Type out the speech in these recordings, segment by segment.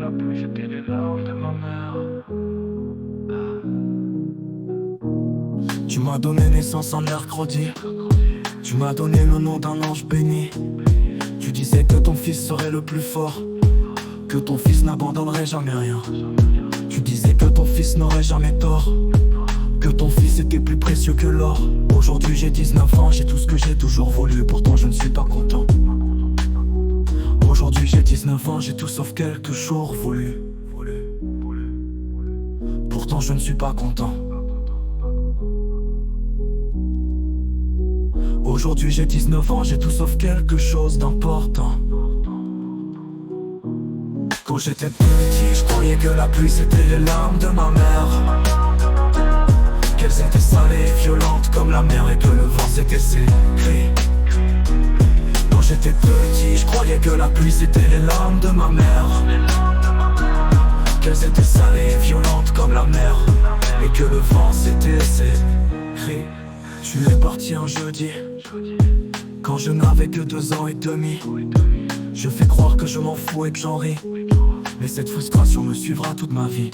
la pluie c'était les larmes de ma mère. Tu m'as donné naissance un mercredi. Tu m'as donné le nom d'un ange béni. Tu disais que ton fils serait le plus fort, que ton fils n'abandonnerait jamais rien. Tu disais que ton fils n'aurait jamais tort, que ton fils était plus précieux que l'or. Aujourd'hui j'ai 19 ans, j'ai tout ce que j'ai toujours voulu, pourtant je ne suis pas content. Aujourd'hui j'ai 19 ans, j'ai tout sauf quelques jours voulus. Pourtant je ne suis pas content. Aujourd'hui j'ai 19 ans, j'ai tout sauf quelque chose d'important. Quand j'étais petit, je croyais que la pluie c'était les larmes de ma mère, qu'elles étaient salées et violentes comme la mer, et que le vent c'était ses cris. Quand j'étais petit, je croyais que la pluie c'était les larmes de ma mère, qu'elles étaient salées et violentes comme la mer, et que le vent c'était ses cris. Je suis parti un jeudi, quand je n'avais que 2 ans et demi. Je fais croire que je m'en fous et que j'en ris, mais cette frustration me suivra toute ma vie.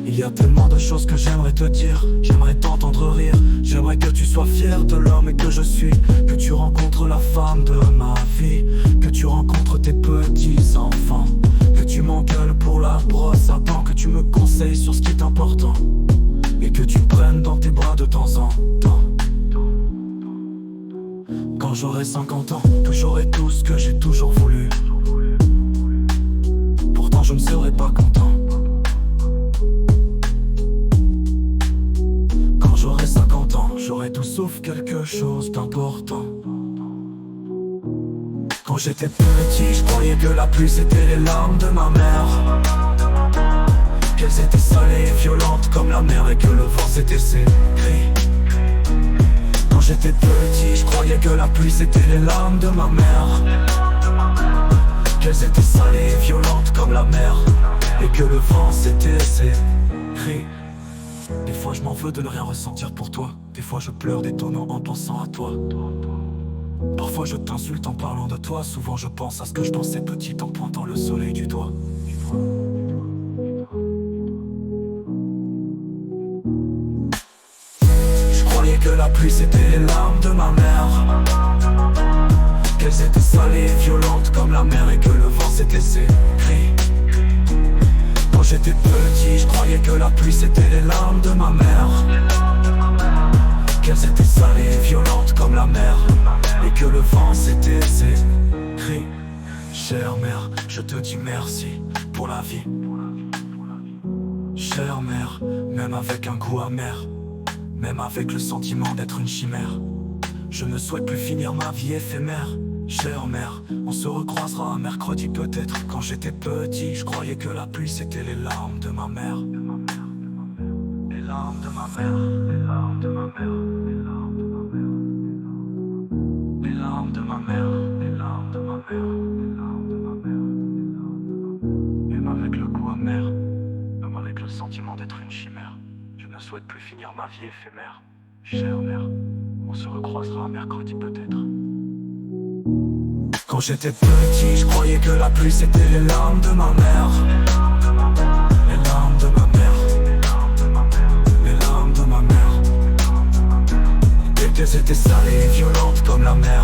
Il y a tellement de choses que j'aimerais te dire. J'aimerais t'entendre rire, j'aimerais que tu sois fier de l'homme que je suis, que tu rencontres la femme de ma vie, que tu rencontres tes petits enfants, que tu m'engueules pour la brosse à dents, que tu me conseilles sur ce qui est important, et que tu me prennes dans tes bras de temps en temps. Quand j'aurai 50 ans, que j'aurai tout ce que j'ai toujours voulu, pourtant je ne serai pas content. Quand j'aurai 50 ans, j'aurai tout sauf quelque chose d'important. Quand j'étais petit, je croyais que la pluie c'était les larmes de ma mère, qu'elles étaient salées et violentes comme la mer, et que le vent c'était ses cris. Quand j'étais petit, je croyais que la pluie c'était les larmes de ma mère, qu'elles étaient salées et violentes comme la mer, et que le vent c'était ses cris. Des fois je m'en veux de ne rien ressentir pour toi, des fois je pleure d'étonnant en pensant à toi. Parfois je t'insulte en parlant de toi, souvent je pense à ce que je pensais petit en pointant le soleil du doigt. Que la pluie c'était les larmes de ma mère, qu'elles étaient salées et violentes comme la mer, et que le vent c'était ses cris. Quand j'étais petit, je croyais que la pluie c'était les larmes de ma mère, qu'elles étaient salées et violentes comme la mer, et que le vent c'était ses cris. Chère mère, je te dis merci pour la vie. Chère mère, même avec un goût amer, même avec le sentiment d'être une chimère, je ne souhaite plus finir ma vie éphémère. Chère mère, on se recroisera un mercredi peut-être. Quand j'étais petit, je croyais que la pluie c'était les larmes de ma mère. Les larmes de ma mère, les larmes de ma mère, les larmes de ma mère, les larmes de ma mère, les larmes de ma mère, les larmes de ma mère, les larmes de ma mère. Même avec le goût amer, même avec le sentiment d'être une chimère, je ne souhaite plus finir ma vie éphémère. Chère mère, on se recroisera un mercredi peut-être. Quand j'étais petit, je croyais que la pluie c'était les larmes de ma mère, les larmes de ma mère, les larmes de ma mère, les larmes de ma mère, et qu'elles étaient salées et violentes comme la mer.